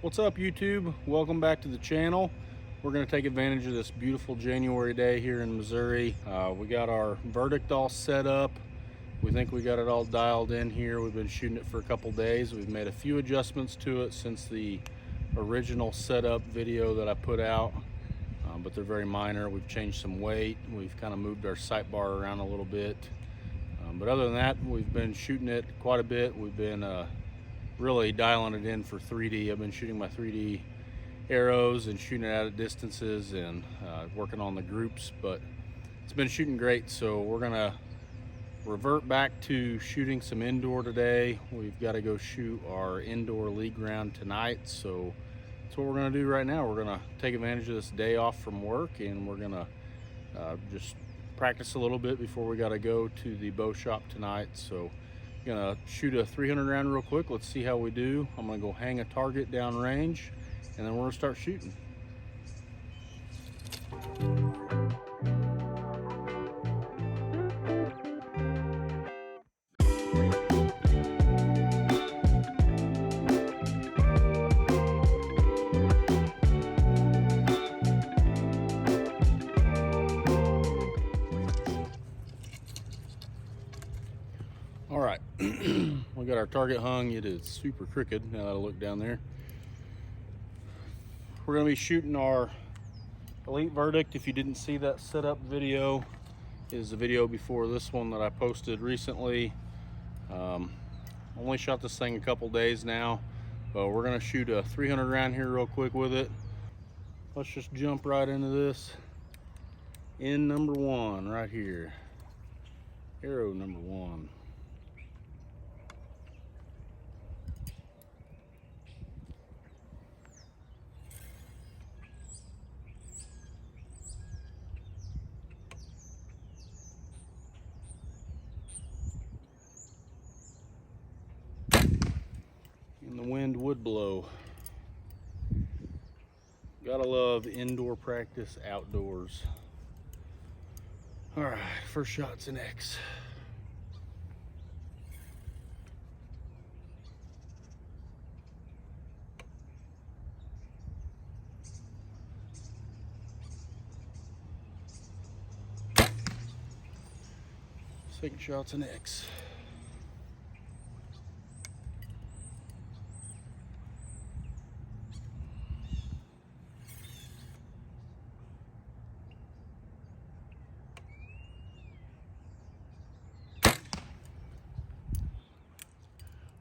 What's up, YouTube? Welcome back to the channel. We're going to take advantage of this beautiful January day here in Missouri. We got our verdict all set up. We think we got it all dialed in here. We've been shooting it for a couple days. We've made a few adjustments to it since the original setup video that I put out, but they're very minor. We've changed some weight. We've kind of moved our sight bar around a little bit. But other than that, we've been shooting it quite a bit. We've been really dialing it in for 3D. I've been shooting my 3D arrows and shooting it out at distances and working on the groups, but it's been shooting great. So we're gonna revert back to shooting some indoor today. We've got to go shoot our indoor league round tonight, so that's what we're gonna do right now. We're gonna take advantage of this day off from work, and we're gonna just practice a little bit before we got to go to the bow shop tonight. So gonna shoot a 300 round real quick. Let's see how we do. I'm gonna go hang a target down range, and then we're gonna start shooting. All right, we got our target hung. It is super crooked now that I look down there. We're gonna be shooting our Elite Verdict. If you didn't see that setup video, is the video before this one that I posted recently. Only shot this thing a couple days now, but we're gonna shoot a 300 round here real quick with it. Let's just jump right into this. In number one right here, arrow number one. And the wind would blow. Gotta love indoor practice outdoors. All right, first shot's an X. Second shot's an X.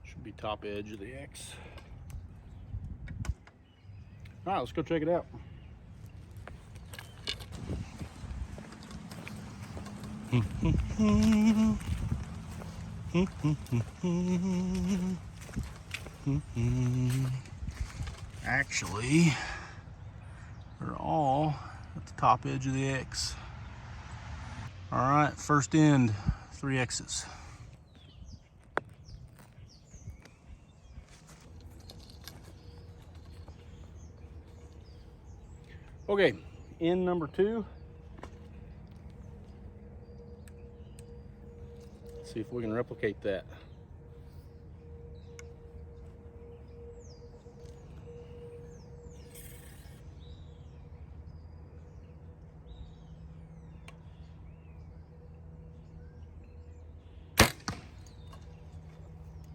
Should be top edge of the X. All right, let's go check it out. Actually, they're all at the top edge of the X. All right, first end, 3 X's. Okay, end number 2. See if we can replicate that.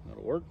That'll work.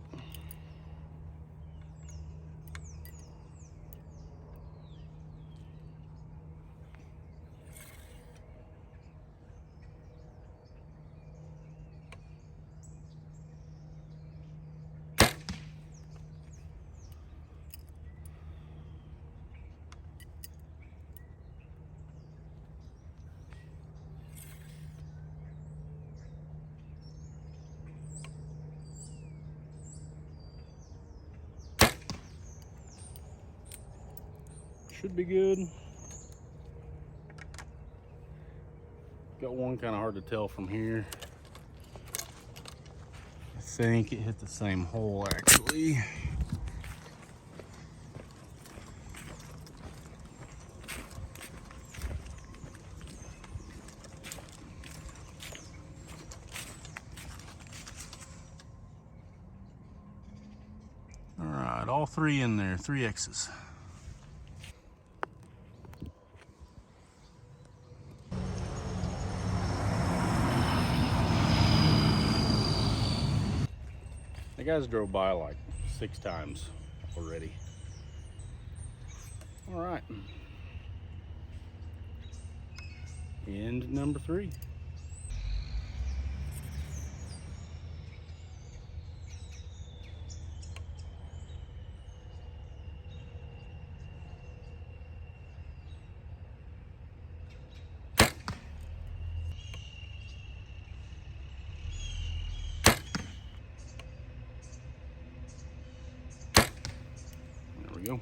Should be good. Got one kind of hard to tell from here. I think it hit the same hole actually. all three in there, 3 X's. The guys drove by like 6 times already. All right. End number 3. There we go.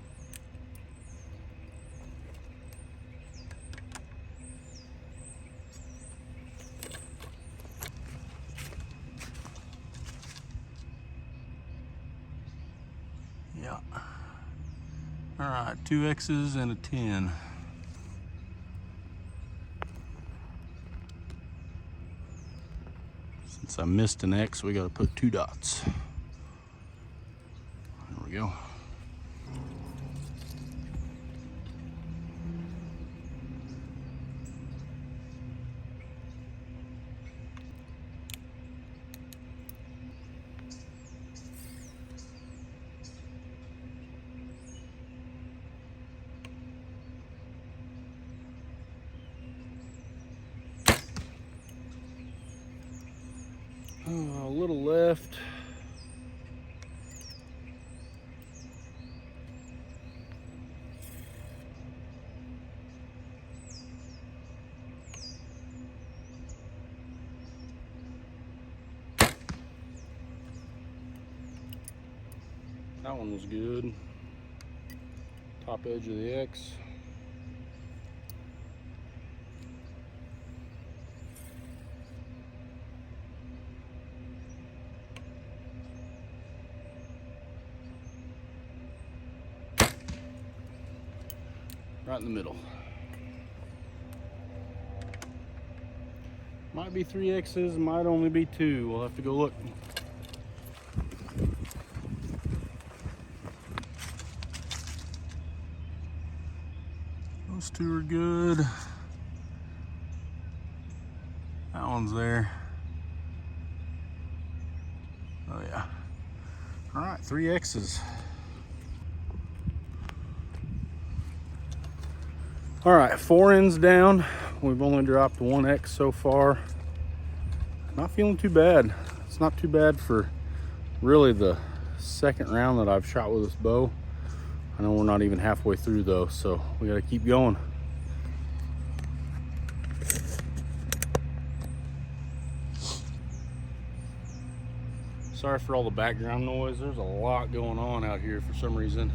Yeah. All right, 2 X's and a 10. Since I missed an X, we got to put 2 dots. There we go. A little left. That one was good. Top edge of the X. Right in the middle. Might be 3 X's, might only be 2. We'll have to go look. Those 2 are good. That one's there. Oh yeah. All right, 3 X's. All right, 4 ends down. We've only dropped 1 X so far. Not feeling too bad. It's not too bad for really the second round that I've shot with this bow. I know we're not even halfway through though, so we gotta keep going. Sorry for all the background noise. There's a lot going on out here for some reason.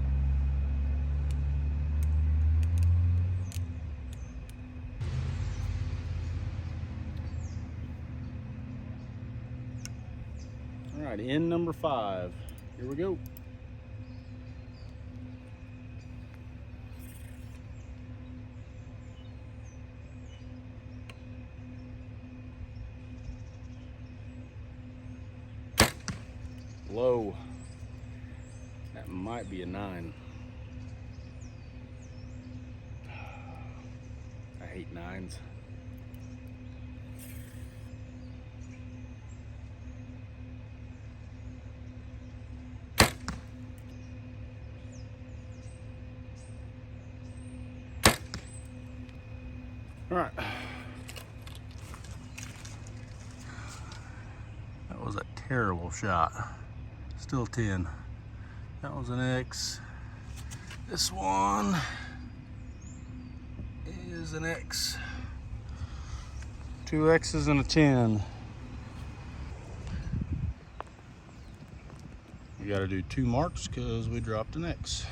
All right, end number 5. Here we go. Low. That might be a 9. I hate 9s. All right. That was a terrible shot. Still 10. That was an X. This one is an X. 2 X's and a 10. You gotta do 2 marks because we dropped an X.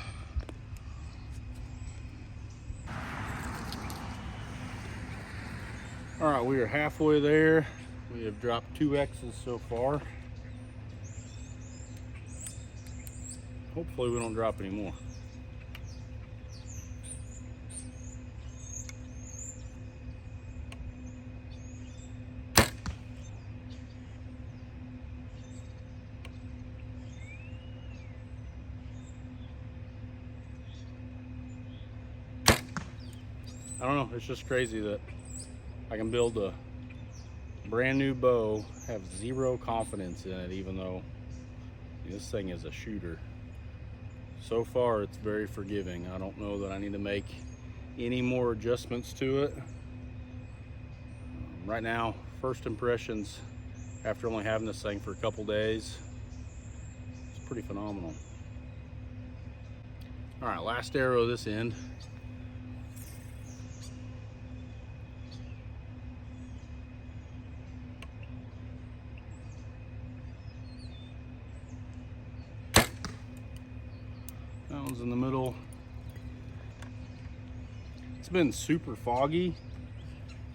All right, we are halfway there. We have dropped 2 X's so far. Hopefully we don't drop any more. I don't know, it's just crazy that I can build a brand new bow, have zero confidence in it, even though this thing is a shooter. So far, it's very forgiving. I don't know that I need to make any more adjustments to it. Right now, first impressions after only having this thing for a couple days, it's pretty phenomenal. All right, last arrow this end. That one's in the middle. It's been super foggy.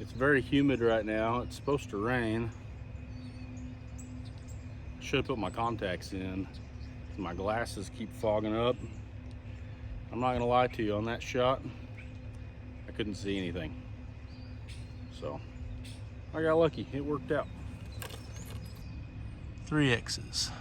It's very humid right now. It's supposed to rain. Should have put my contacts in. My glasses keep fogging up. I'm not gonna lie to you, on that shot, I couldn't see anything. So, I got lucky, it worked out. 3 X's.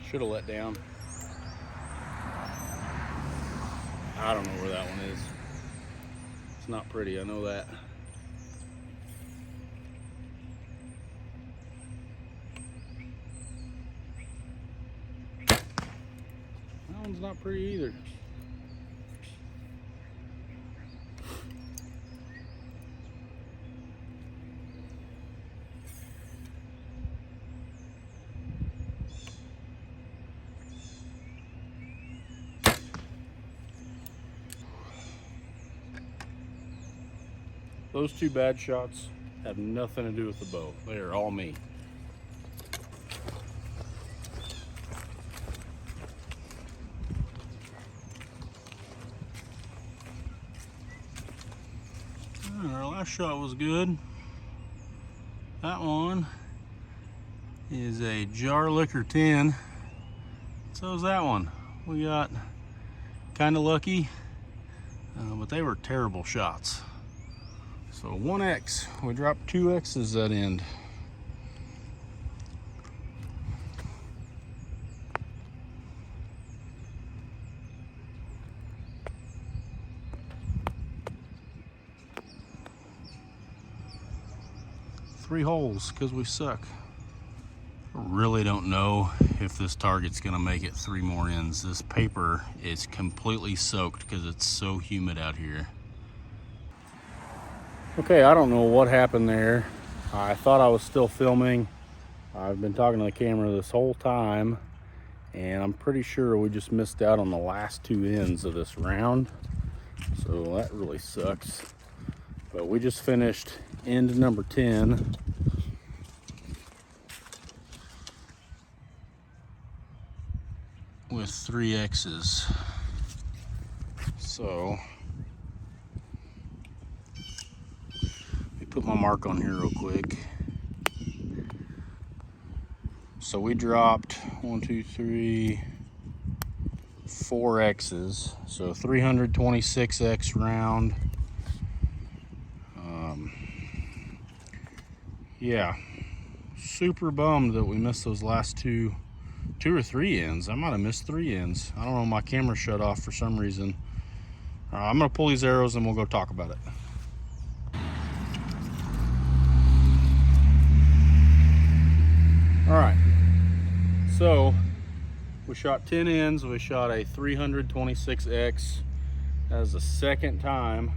Should have let down. I don't know where that one is. It's not pretty, I know that. That one's not pretty either. Those 2 bad shots have nothing to do with the bow. They are all me. Our last shot was good. That one is a Jar Liquor 10. So is that one. We got kind of lucky, but they were terrible shots. So 1 X, we dropped 2 X's that end. Three holes, because we suck. I really don't know if this target's gonna make it 3 more ends. This paper is completely soaked because it's so humid out here. Okay, I don't know what happened there. I thought I was still filming. I've been talking to the camera this whole time, and I'm pretty sure we just missed out on the last 2 ends of this round. So that really sucks. But we just finished end number 10. With 3 X's. So put my mark on here real quick. So we dropped 1, 2, 3, 4 X's. So 326X round. Yeah, super bummed that we missed those last 2 or 3 ends. I might have missed 3 ends. I don't know, my camera shut off for some reason. I'm gonna pull these arrows and we'll go talk about it. All right, so we shot 10 ends. We shot a 326X. That is the second time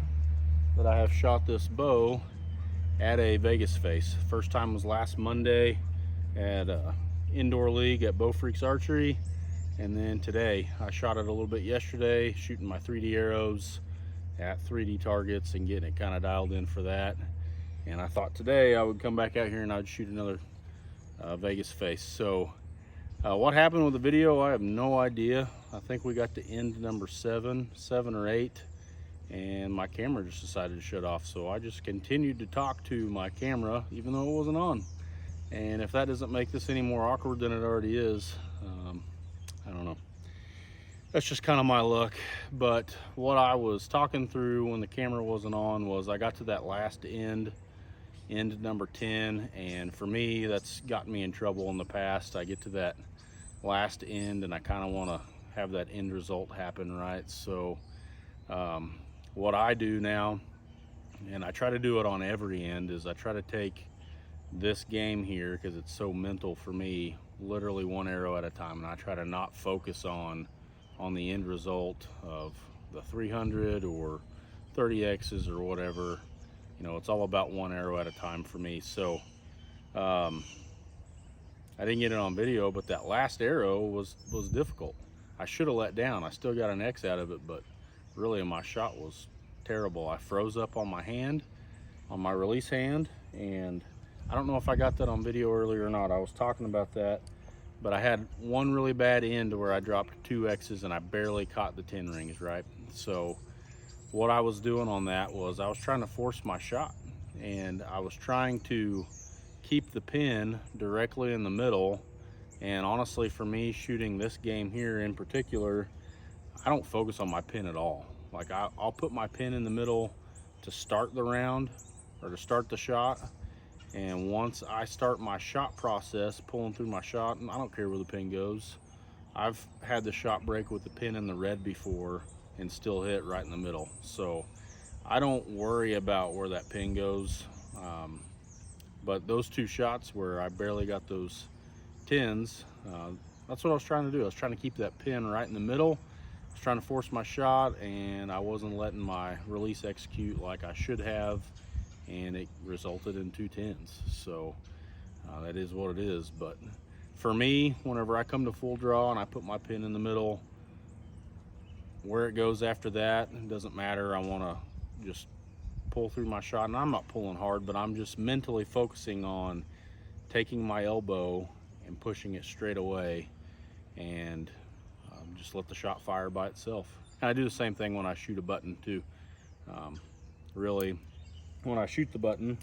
that I have shot this bow at a Vegas face. First time was last Monday at indoor league at Bow Freaks Archery, and then today I shot it a little bit yesterday, shooting my 3D arrows at 3D targets and getting it kind of dialed in for that. And I thought today I would come back out here and I'd shoot another Vegas face. So what happened with the video, I have no idea. I think we got to end number 7 or 8, and my camera just decided to shut off. So I just continued to talk to my camera even though it wasn't on, And if that doesn't make this any more awkward than it already is, I don't know. That's just kind of my luck. But what I was talking through when the camera wasn't on was I got to that last end number 10, and for me that's gotten me in trouble in the past. I get to that last end and I kind of want to have that end result happen, right? So what I do now, and I try to do it on every end, is I try to take this game here, because it's so mental for me, literally one arrow at a time, and I try to not focus on the end result of the 300 or 30X's or whatever. You know, it's all about one arrow at a time for me. So I didn't get it on video, but that last arrow was difficult. I should have let down. I still got an X out of it, but really my shot was terrible. I froze up on my hand, on my release hand, and I don't know if I got that on video earlier or not. I was talking about that, but I had one really bad end where I dropped 2 X's and I barely caught the 10 rings, right? So what I was doing on that was I was trying to force my shot, and I was trying to keep the pin directly in the middle. And honestly, for me, shooting this game here in particular, I don't focus on my pin at all. Like I'll put my pin in the middle to start the round or to start the shot, and once I start my shot process, pulling through my shot, and I don't care where the pin goes. I've had the shot break with the pin in the red before and still hit right in the middle. So I don't worry about where that pin goes. But those 2 shots where I barely got those 10s, that's what I was trying to do. I was trying to keep that pin right in the middle. I was trying to force my shot, and I wasn't letting my release execute like I should have, and it resulted in 2 10s. So that is what it is. But for me, whenever I come to full draw and I put my pin in the middle, where it goes after that, it doesn't matter. I want to just pull through my shot, and I'm not pulling hard, but I'm just mentally focusing on taking my elbow and pushing it straight away, and just let the shot fire by itself. And I do the same thing when I shoot a button too. Really, when I shoot the button,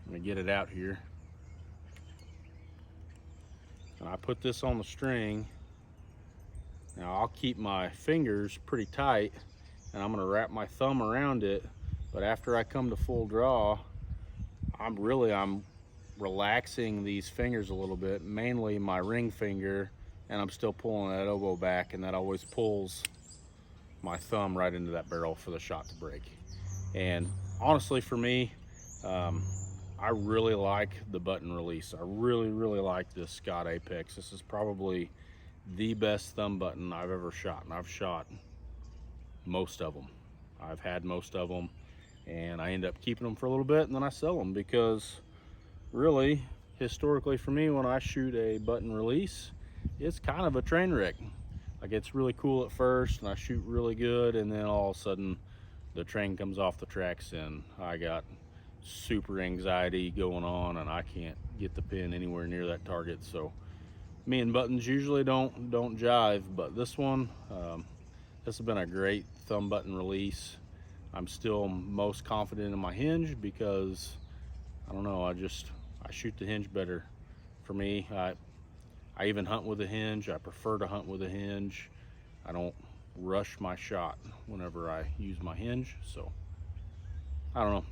I'm gonna get it out here, and I put this on the string. Now I'll keep my fingers pretty tight, and I'm gonna wrap my thumb around it, but after I come to full draw, I'm relaxing these fingers a little bit, mainly my ring finger, and I'm still pulling that elbow back, and that always pulls my thumb right into that barrel for the shot to break. And honestly, for me, I really like the button release. I really like this Scott Apex. This is probably the best thumb button I've ever shot, and I've shot most of them. I've had most of them, and I end up keeping them for a little bit, and then I sell them, because really, historically for me, when I shoot a button release, it's kind of a train wreck. Like, it's really cool at first, and I shoot really good, and then all of a sudden the train comes off the tracks, and I got super anxiety going on, and I can't get the pin anywhere near that target. So me and buttons usually don't jive, but this one, this has been a great thumb button release. I'm still most confident in my hinge because, I don't know, I shoot the hinge better. For me, I even hunt with a hinge. I prefer to hunt with a hinge. I don't rush my shot whenever I use my hinge, so I don't know.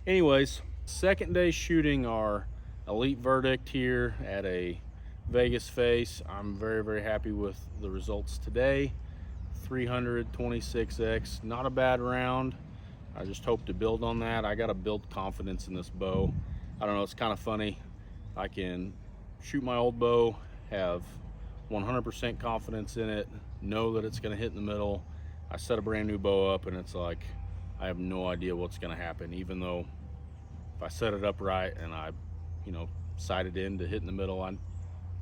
Anyways, second day shooting our elite verdict here at a Vegas face. I'm very happy with the results today. 326X, not a bad round. I just hope to build on that. I got to build confidence in this bow. I don't know, it's kind of funny. I can shoot my old bow, have 100% confidence in it, know that it's going to hit in the middle. I set a brand new bow up, and it's like I have no idea what's going to happen, even though if I set it up right and I, sight it in to hit in the middle,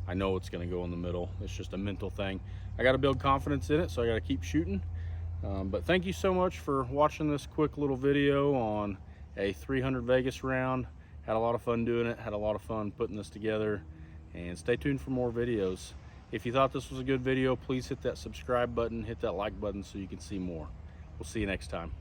I know it's going to go in the middle. It's just a mental thing. I got to build confidence in it, so I got to keep shooting. But thank you so much for watching this quick little video on a 300 Vegas round. Had a lot of fun doing it, had a lot of fun putting this together, and stay tuned for more videos. If you thought this was a good video, please hit that subscribe button, hit that like button so you can see more. We'll see you next time.